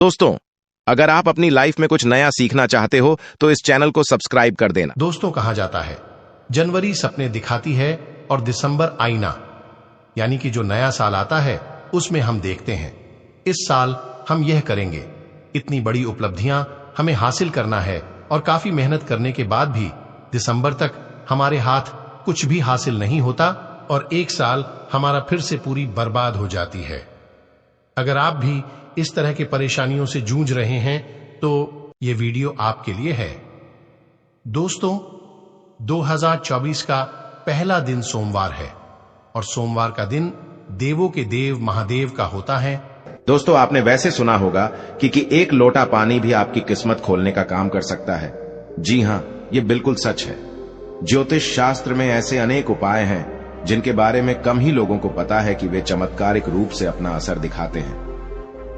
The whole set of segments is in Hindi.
दोस्तों, अगर आप अपनी लाइफ में कुछ नया सीखना चाहते हो तो इस चैनल को सब्सक्राइब कर देना। दोस्तों, कहा जाता है जनवरी सपने दिखाती है और दिसंबर आईना, यानी कि जो नया साल आता है उसमें हम देखते हैं इस साल हम यह करेंगे। इतनी बड़ी उपलब्धियां हमें हासिल करना है और काफी मेहनत करने के बाद भी दिसंबर तक हमारे हाथ कुछ भी हासिल नहीं होता और एक साल हमारा फिर से पूरी बर्बाद हो जाती है। अगर आप भी इस तरह की परेशानियों से जूझ रहे हैं तो यह वीडियो आपके लिए है। दोस्तों, 2024 का पहला दिन सोमवार है और सोमवार का दिन देवों के देव महादेव का होता है। दोस्तों, आपने वैसे सुना होगा कि एक लोटा पानी भी आपकी किस्मत खोलने का काम कर सकता है। जी हां, ये बिल्कुल सच है। ज्योतिष शास्त्र में ऐसे अनेक उपाय हैं जिनके बारे में कम ही लोगों को पता है कि वे चमत्कारिक रूप से अपना असर दिखाते हैं।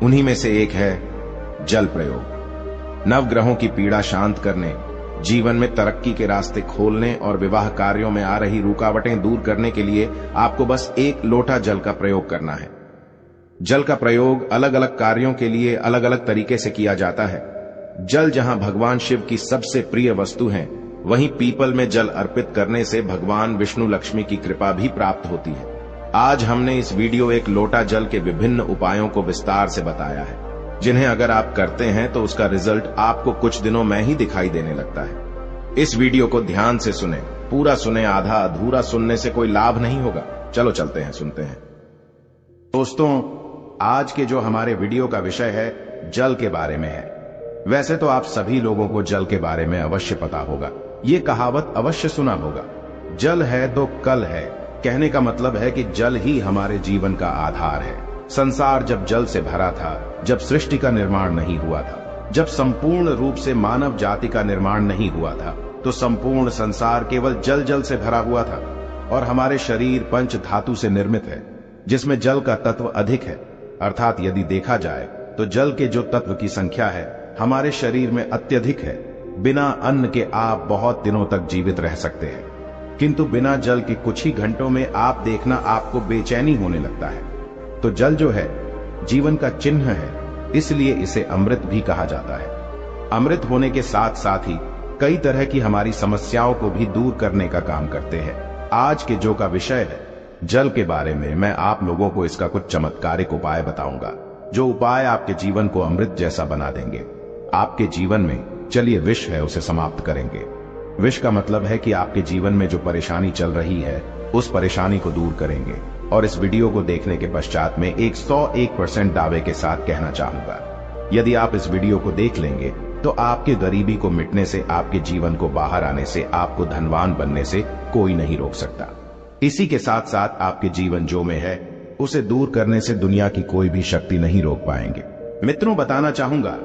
उन्हीं में से एक है जल प्रयोग। नवग्रहों की पीड़ा शांत करने, जीवन में तरक्की के रास्ते खोलने और विवाह कार्यों में आ रही रुकावटें दूर करने के लिए आपको बस एक लोटा जल का प्रयोग करना है। जल का प्रयोग अलग अलग कार्यों के लिए अलग अलग तरीके से किया जाता है। जल जहां भगवान शिव की सबसे प्रिय वस्तु है, वहीं पीपल में जल अर्पित करने से भगवान विष्णु लक्ष्मी की कृपा भी प्राप्त होती है। आज हमने इस वीडियो एक लोटा जल के विभिन्न उपायों को विस्तार से बताया है, जिन्हें अगर आप करते हैं तो उसका रिजल्ट आपको कुछ दिनों में ही दिखाई देने लगता है। इस वीडियो को ध्यान से सुने, पूरा सुने, आधा अधूरा सुनने से कोई लाभ नहीं होगा। चलो चलते हैं, सुनते हैं। दोस्तों, आज के जो हमारे वीडियो का विषय है जल के बारे में है। वैसे तो आप सभी लोगों को जल के बारे में अवश्य पता होगा। ये कहावत अवश्य सुना होगा, जल है तो कल है। कहने का मतलब है कि जल ही हमारे जीवन का आधार है। संसार जब जल से भरा था, जब सृष्टि का निर्माण नहीं हुआ था, जब संपूर्ण रूप से मानव जाति का निर्माण नहीं हुआ था, तो संपूर्ण संसार केवल जल जल से भरा हुआ था। और हमारे शरीर पंच धातु से निर्मित है, जिसमें जल का तत्व अधिक है। अर्थात यदि देखा जाए तो जल के जो तत्व की संख्या है हमारे शरीर में अत्यधिक है। बिना अन्न के आप बहुत दिनों तक जीवित रह सकते हैं, किंतु बिना जल के कुछ ही घंटों में आप देखना आपको बेचैनी होने लगता है। तो जल जो है जीवन का चिन्ह है, इसलिए इसे अमृत भी कहा जाता है। अमृत होने के साथ साथ ही कई तरह की हमारी समस्याओं को भी दूर करने का काम करते हैं। आज के जो का विषय है जल के बारे में, मैं आप लोगों को इसका कुछ चमत्कारिक उपाय बताऊंगा, जो उपाय आपके जीवन को अमृत जैसा बना देंगे। आपके जीवन में चलिए विष है उसे समाप्त करेंगे। विष का मतलब है कि आपके जीवन में जो परेशानी चल रही है उस परेशानी को दूर करेंगे। और इस वीडियो को देखने के पश्चात में 101% दावे के साथ कहना चाहूंगा, यदि आप इस वीडियो को देख लेंगे तो आपके गरीबी को मिटने से, आपके जीवन को बाहर आने से, आपको धनवान बनने से कोई नहीं रोक सकता। इसी के साथ साथ आपके जीवन जो में है उसे दूर करने से दुनिया की कोई भी शक्ति नहीं रोक पाएंगे। मित्रों, बताना चाहूंगा,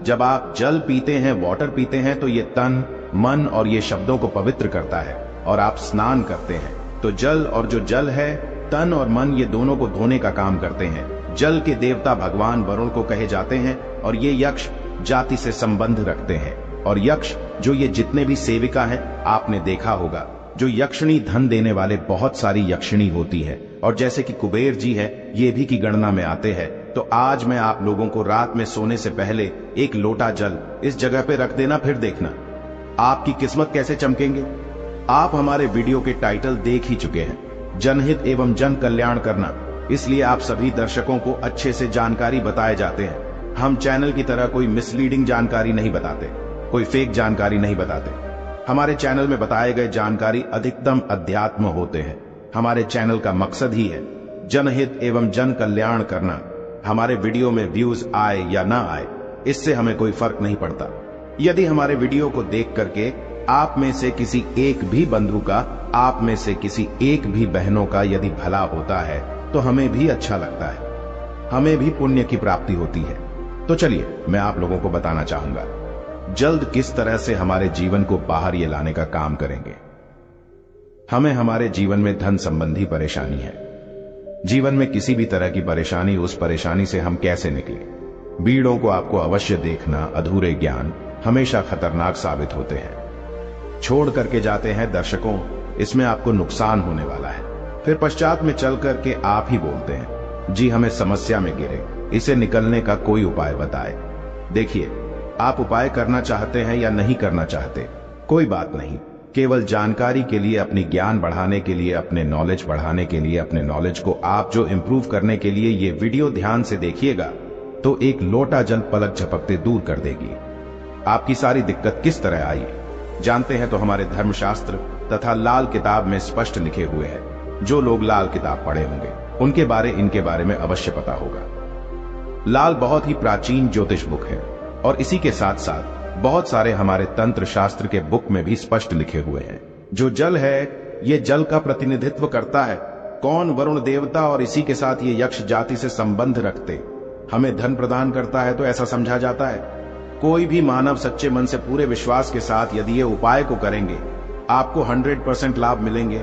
जब आप जल पीते हैं, वाटर पीते हैं, तो ये तन, मन और ये शब्दों को पवित्र करता है। और आप स्नान करते हैं तो जल, और जो जल है तन और मन, ये दोनों को धोने का काम करते हैं। जल के देवता भगवान वरुण को कहे जाते हैं और ये यक्ष जाति से संबंध रखते हैं। और यक्ष जो ये जितने भी सेविका हैं, आपने देखा होगा जो यक्षिणी धन देने वाले बहुत सारी यक्षिणी होती है, और जैसे कि कुबेर जी है, ये भी की गणना में आते हैं। तो आज मैं आप लोगों को रात में सोने से पहले एक लोटा जल इस जगह पे रख देना, फिर देखना आपकी किस्मत कैसे चमकेंगे। आप हमारे वीडियो के टाइटल देख ही चुके हैं, जनहित एवं जन कल्याण करना, इसलिए आप सभी दर्शकों को अच्छे से जानकारी बताए जाते हैं। हम चैनल की तरह कोई मिसलीडिंग जानकारी नहीं बताते, कोई फेक जानकारी नहीं बताते। हमारे चैनल में बताए गए जानकारी अधिकतम अध्यात्म होते हैं। हमारे चैनल का मकसद ही है जनहित एवं जन कल्याण करना। हमारे वीडियो में व्यूज आए या ना आए, इससे हमें कोई फर्क नहीं पड़ता। यदि हमारे वीडियो को देख करके आप में से किसी एक भी बंधु का, आप में से किसी एक भी बहनों का यदि भला होता है तो हमें भी अच्छा लगता है, हमें भी पुण्य की प्राप्ति होती है। तो चलिए मैं आप लोगों को बताना चाहूंगा जल्द किस तरह से हमारे जीवन को बाहर ये लाने का काम करेंगे। हमें हमारे जीवन में धन संबंधी परेशानी है। जीवन में किसी भी तरह की परेशानी, उस परेशानी से हम कैसे निकलें? बीड़ों को आपको अवश्य देखना, अधूरे ज्ञान हमेशा खतरनाक साबित होते हैं, छोड़ करके जाते हैं। दर्शकों, इसमें आपको नुकसान होने वाला है। फिर पश्चात में चल करके आप ही बोलते हैं, जी हमें समस्या में गिरे, इसे निकलने का कोई उपाय बताए। देखिए, आप उपाय करना चाहते हैं या नहीं करना चाहते, कोई बात नहीं। केवल जानकारी के लिए, अपनी ज्ञान बढ़ाने के लिए, अपने नॉलेज बढ़ाने के लिए, अपने नॉलेज को आप जो इंप्रूव करने के लिए ये वीडियो ध्यान से देखिएगा तो एक लोटा जल पलक झपकते दूर कर देगी। आपकी सारी दिक्कत किस तरह आई जानते हैं तो हमारे धर्मशास्त्र तथा लाल किताब में स्पष्ट लिखे हुए हैं। जो लोग लाल किताब पढ़े होंगे उनके बारे इनके बारे में अवश्य पता होगा। लाल बहुत ही प्राचीन ज्योतिष बुक है और इसी के साथ साथ बहुत सारे हमारे तंत्र शास्त्र के बुक में भी स्पष्ट लिखे हुए हैं। जो जल है ये जल का प्रतिनिधित्व करता है। कौन? वरुण देवता, और इसी के साथ ये यक्ष जाति से संबंध रखते हमें धन प्रदान करता है, तो ऐसा समझा जाता है। कोई भी मानव सच्चे मन से पूरे विश्वास के साथ यदि ये उपाय को करेंगे आपको 100% लाभ मिलेंगे।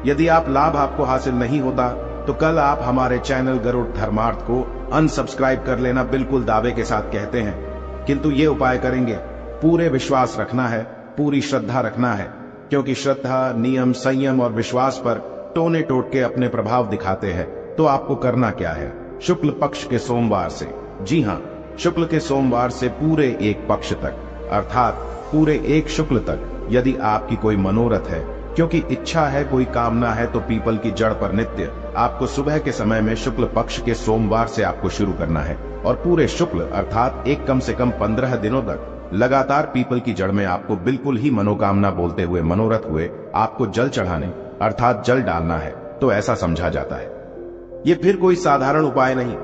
यदि आप लाभ आपको हासिल नहीं होता तो कल आप हमारे चैनल गरुड़ धर्मार्थ को अनसब्सक्राइब कर लेना, बिल्कुल दावे के साथ कहते हैं। किंतु ये उपाय करेंगे, पूरे विश्वास रखना है, पूरी श्रद्धा रखना है, क्योंकि श्रद्धा, नियम, संयम और विश्वास पर टोने टोटके अपने प्रभाव दिखाते हैं। तो आपको करना क्या है? शुक्ल पक्ष के सोमवार से, जी हाँ, शुक्ल के सोमवार से पूरे एक पक्ष तक, अर्थात पूरे एक शुक्ल तक, यदि आपकी कोई मनोरथ है, क्योंकि इच्छा है, कोई कामना है, तो पीपल की जड़ पर नित्य आपको सुबह के समय में शुक्ल पक्ष के सोमवार से आपको शुरू करना है और पूरे शुक्ल अर्थात एक कम से कम 15 दिनों तक लगातार पीपल की जड़ में आपको बिल्कुल ही मनोकामना बोलते हुए, मनोरथ हुए आपको जल चढ़ाने अर्थात जल डालना है। तो ऐसा समझा जाता है। ये फिर कोई साधारण उपाय नहीं।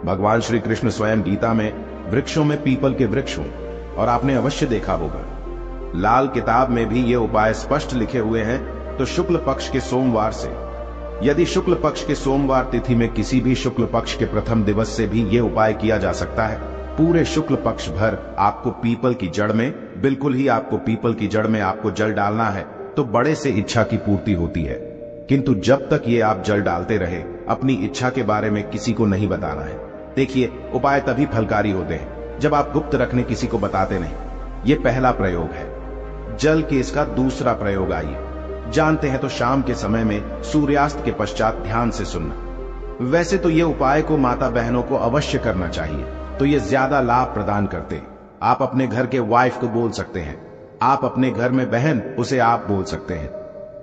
भगवान श्री कृष्ण स्वयं गीता में वृक्षों में पीपल के वृक्ष हूं, और आपने अवश्य देखा होगा लाल किताब में भी ये उपाय स्पष्ट लिखे हुए हैं। तो शुक्ल पक्ष के सोमवार से, यदि शुक्ल पक्ष के सोमवार तिथि में किसी भी शुक्ल पक्ष के प्रथम दिवस से भी ये उपाय किया जा सकता है। पूरे शुक्ल पक्ष भर आपको पीपल की जड़ में, बिल्कुल ही आपको पीपल की जड़ में आपको जल डालना है, तो बड़े से इच्छा की पूर्ति होती है। किंतु जब तक ये आप जल डालते रहे, अपनी इच्छा के बारे में किसी को नहीं बताना है। देखिए, उपाय तभी फलकारी होते हैं जब आप गुप्त रखने किसी को बताते नहीं। ये पहला प्रयोग है। जल के इसका दूसरा प्रयोग आइए जानते हैं। तो शाम के समय में सूर्यास्त के पश्चात ध्यान से सुनना। वैसे तो ये उपाय को माता बहनों को अवश्य करना चाहिए, तो ये ज्यादा लाभ प्रदान करते। आप अपने घर के वाइफ को बोल सकते हैं, आप अपने घर में बहन, उसे आप बोल सकते हैं।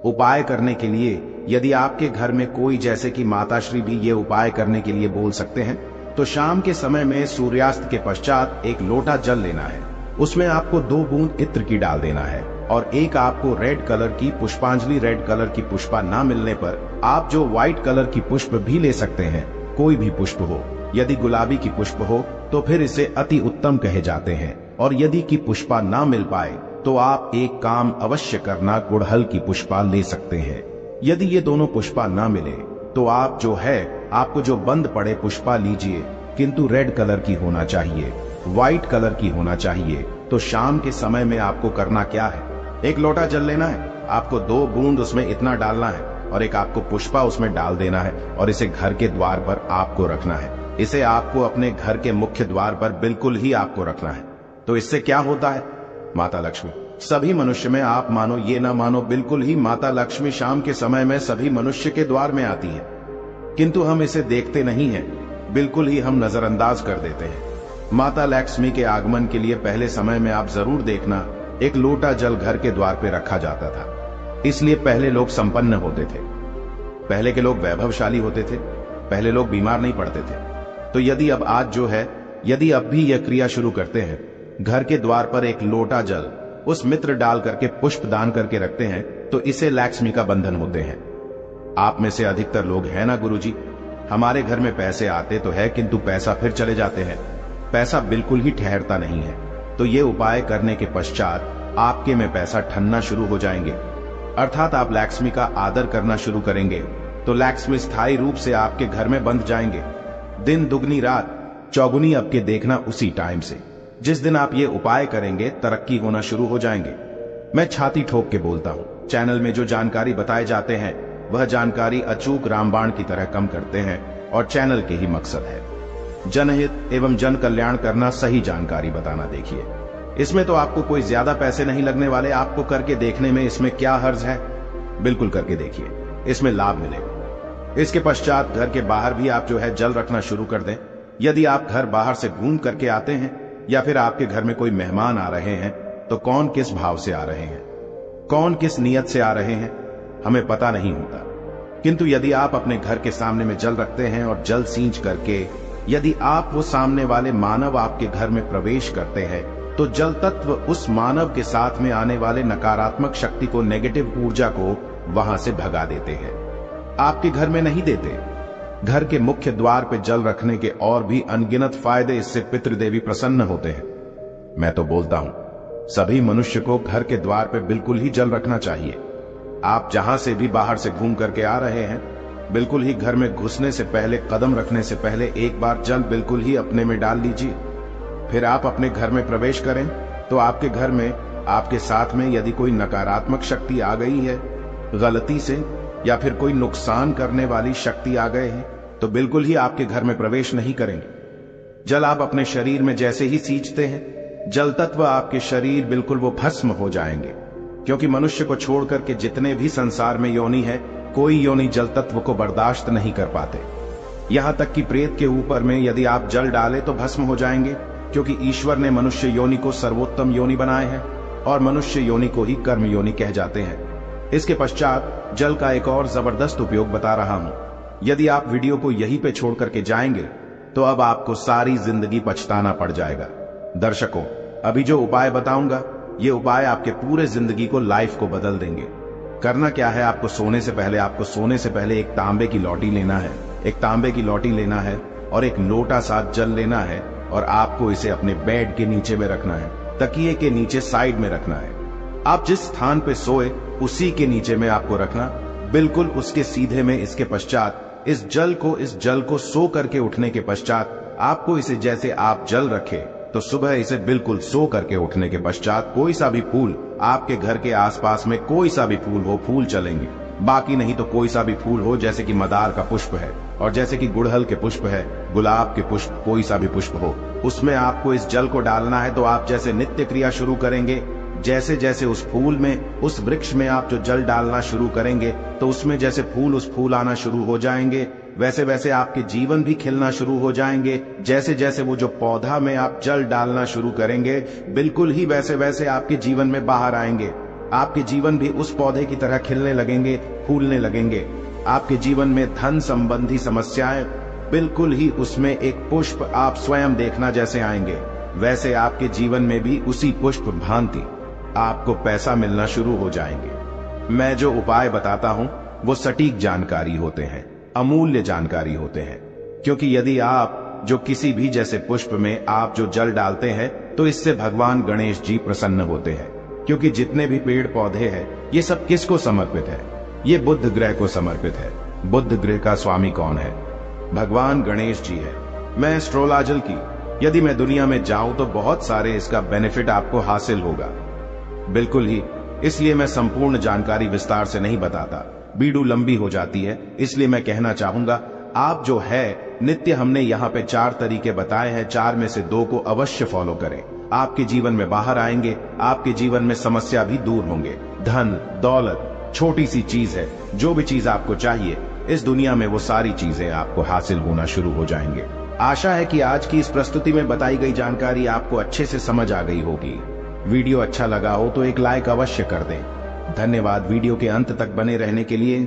उपाय करने के लिए यदि आपके घर में कोई, जैसे कि माता श्री भी ये उपाय करने के लिए बोल सकते हैं, तो शाम के समय में सूर्यास्त के पश्चात एक लोटा जल लेना है। उसमें आपको 2 बूंद इत्र की डाल देना है और एक आपको रेड कलर की पुष्पांजलि, रेड कलर की पुष्पा ना मिलने पर आप जो व्हाइट कलर की पुष्प भी ले सकते हैं, कोई भी पुष्प हो। यदि गुलाबी की पुष्प हो तो फिर इसे अति उत्तम कहे जाते हैं, और यदि की पुष्पा ना मिल पाए तो आप एक काम अवश्य करना, गुड़हल की पुष्पा ले सकते हैं। यदि ये दोनों पुष्पा ना मिले तो आप जो है, आपको जो बंद पड़े पुष्पा लीजिए, किंतु रेड कलर की होना चाहिए, व्हाइट कलर की होना चाहिए। तो शाम के समय में आपको करना क्या है? एक लोटा जल लेना है, आपको 2 बूंद उसमें इतना डालना है और एक आपको पुष्पा उसमें डाल देना है और इसे घर के द्वार पर आपको रखना है। इसे आपको अपने घर के मुख्य द्वार पर बिल्कुल ही आपको रखना है। तो इससे क्या होता है? माता लक्ष्मी सभी मनुष्य में, आप मानो ये ना मानो, बिल्कुल ही माता लक्ष्मी शाम के समय में सभी मनुष्य के द्वार में आती है, किंतु हम इसे देखते नहीं हैं, बिल्कुल ही हम नजरअंदाज कर देते हैं। माता लक्ष्मी के आगमन के लिए पहले समय में आप जरूर देखना, एक लोटा जल घर के द्वार पे रखा जाता था। इसलिए पहले लोग संपन्न होते थे, पहले के लोग वैभवशाली होते थे, पहले लोग बीमार नहीं पड़ते थे। तो यदि अब आज जो है, यदि अब भी यह क्रिया शुरू करते हैं, घर के द्वार पर एक लोटा जल उस मित्र डाल करके पुष्प दान करके रखते हैं, तो इसे लक्ष्मी का बंधन होते हैं। आप में से अधिकतर लोग हैं ना, गुरुजी, हमारे घर में पैसे आते तो है किंतु पैसा फिर चले जाते हैं, पैसा बिल्कुल ही ठहरता नहीं है। तो ये उपाय करने के पश्चात आपके में पैसा ठनना शुरू हो जाएंगे, अर्थात आप लक्ष्मी का आदर करना शुरू करेंगे, तो लक्ष्मी स्थायी रूप से आपके घर में बंध जाएंगे। दिन दुगनी रात चौगुनी आपके देखना उसी टाइम से। जिस दिन आप ये उपाय करेंगे, तरक्की होना शुरू हो जाएंगे। मैं छाती ठोक के बोलता हूँ, चैनल में जो जानकारी बताए जाते हैं वह जानकारी अचूक रामबाण की तरह कम करते हैं और चैनल के ही मकसद है जनहित एवं जन कल्याण करना, सही जानकारी बताना। देखिए, इसमें तो आपको कोई ज्यादा पैसे नहीं लगने वाले, आपको करके देखने में इसमें क्या हर्ज है, बिल्कुल करके देखिए, इसमें लाभ मिलेगा। इसके पश्चात घर के बाहर भी आप जो है जल रखना शुरू कर दें। यदि आप घर बाहर से घूम करके आते हैं या फिर आपके घर में कोई मेहमान आ रहे हैं, तो कौन किस भाव से आ रहे हैं, कौन किस नियत से आ रहे हैं, हमें पता नहीं होता। किंतु यदि आप अपने घर के सामने में जल रखते हैं और जल सींच करके यदि आप वो सामने वाले मानव आपके घर में प्रवेश करते हैं, तो जल तत्व उस मानव के साथ में आने वाले नकारात्मक शक्ति को, नेगेटिव ऊर्जा को वहां से भगा देते हैं। आपके घर में नहीं देते। घर के मुख्य द्वार पे जल रखने के और भी अनगिनत फायदे इससे पितृदेवी प्रसन्न होते हैं। मैं तो बोलता हूं, सभी मनुष्य को घर के द्वार पे बिल्कुल ही जल रखना चाहिए। आप जहां से भी बाहर से घूम करके आ रहे हैं, बिल्कुल ही घर में घुसने से पहले, कदम रखने से पहले एक बार जल बिल्कुल ही अपने में डाल लीजिए। फिर आप अपने घर में प्रवेश करें, तो आपके घर में आपके साथ में यदि कोई नकारात्मक शक्ति आ गई है गलती से, या फिर कोई नुकसान करने वाली शक्ति आ गए हैं, तो बिल्कुल ही आपके घर में प्रवेश नहीं करेंगे। जल आप अपने शरीर में जैसे ही सींचते हैं, जल तत्व आपके शरीर बिल्कुल वो भस्म हो जाएंगे। क्योंकि मनुष्य को छोड़ करके जितने भी संसार में योनि है, कोई योनि जल तत्व को बर्दाश्त नहीं कर पाते। यहां तक कि प्रेत के ऊपर में यदि आप जल डालें तो भस्म हो जाएंगे, क्योंकि ईश्वर ने मनुष्य योनि को सर्वोत्तम योनि बनाए हैं और मनुष्य योनि को ही कर्म योनि कह जाते हैं। इसके पश्चात जल का एक और जबरदस्त उपयोग बता रहा हूं। यदि आप वीडियो को यहीं पे छोड़ करके जाएंगे, तो अब आपको सारी जिंदगी पछताना पड़ जाएगा। दर्शकों, अभी जो उपाय बताऊंगा, ये उपाय आपके पूरे जिंदगी को, लाइफ को बदल देंगे। करना क्या है, आपको सोने से पहले एक तांबे की लौटी लेना है। एक तांबे की लौटी लेना है और एक लोटा साथ जल लेना है, और आपको इसे अपने बेड के नीचे में रखना है, तकिए के नीचे साइड में रखना है। आप जिस स्थान पे सोए उसी के नीचे में आपको रखना, बिल्कुल उसके सीधे में। इसके पश्चात इस जल को सो करके उठने के पश्चात आपको इसे, जैसे आप जल रखे तो सुबह इसे बिल्कुल सो करके उठने के पश्चात कोई सा भी फूल, आपके घर के आसपास में कोई सा भी फूल हो, फूल चलेंगे। बाकी नहीं तो कोई सा भी फूल हो, जैसे कि मदार का पुष्प है, और जैसे कि गुड़हल के पुष्प है, गुलाब के पुष्प, कोई सा भी पुष्प हो, उसमें आपको इस जल को डालना है। तो आप जैसे नित्य क्रिया शुरू करेंगे, जैसे जैसे उस फूल में, उस वृक्ष में आप जो जल डालना शुरू करेंगे, तो उसमें जैसे फूल आना शुरू हो जाएंगे, वैसे वैसे आपके जीवन भी खिलना शुरू हो जाएंगे। जैसे जैसे वो जो पौधा में आप जल डालना शुरू करेंगे, बिल्कुल ही वैसे वैसे आपके जीवन में बाहर आएंगे। आपके जीवन भी उस पौधे की तरह खिलने लगेंगे, फूलने लगेंगे। आपके जीवन में धन संबंधी समस्याएं, बिल्कुल ही उसमें एक पुष्प आप स्वयं देखना जैसे आएंगे, वैसे आपके जीवन में भी उसी पुष्प भांति आपको पैसा मिलना शुरू हो जाएंगे। मैं जो उपाय बताता हूं वो सटीक जानकारी होते हैं, अमूल्य जानकारी होते हैं। क्योंकि यदि आप जो किसी भी जैसे पुष्प में आप जो जल डालते हैं, तो इससे भगवान गणेश जी प्रसन्न होते हैं। क्योंकि जितने भी पेड़ पौधे हैं, ये सब किसको समर्पित है? ये बुध ग्रह को समर्पित है। बुध ग्रह का स्वामी कौन है? भगवान गणेश जी है। मैं एस्ट्रोलॉजल की यदि मैं दुनिया में जाऊं तो बहुत सारे इसका बेनिफिट आपको हासिल होगा, बिल्कुल ही। इसलिए मैं संपूर्ण जानकारी विस्तार से नहीं बताता, वीडियो लंबी हो जाती है। इसलिए मैं कहना चाहूंगा, आप जो है नित्य, हमने यहाँ पे 4 तरीके बताए हैं, 4 में से 2 को अवश्य फॉलो करें। आपके जीवन में बाहर आएंगे, आपके जीवन में समस्या भी दूर होंगे। धन दौलत छोटी सी चीज है, जो भी चीज आपको चाहिए इस दुनिया में, वो सारी चीजें आपको हासिल होना शुरू हो जाएंगे। आशा है कि आज की इस प्रस्तुति में बताई गई जानकारी आपको अच्छे से समझ आ गई होगी। वीडियो अच्छा लगा हो तो एक लाइक अवश्य कर दें। धन्यवाद वीडियो के अंत तक बने रहने के लिए।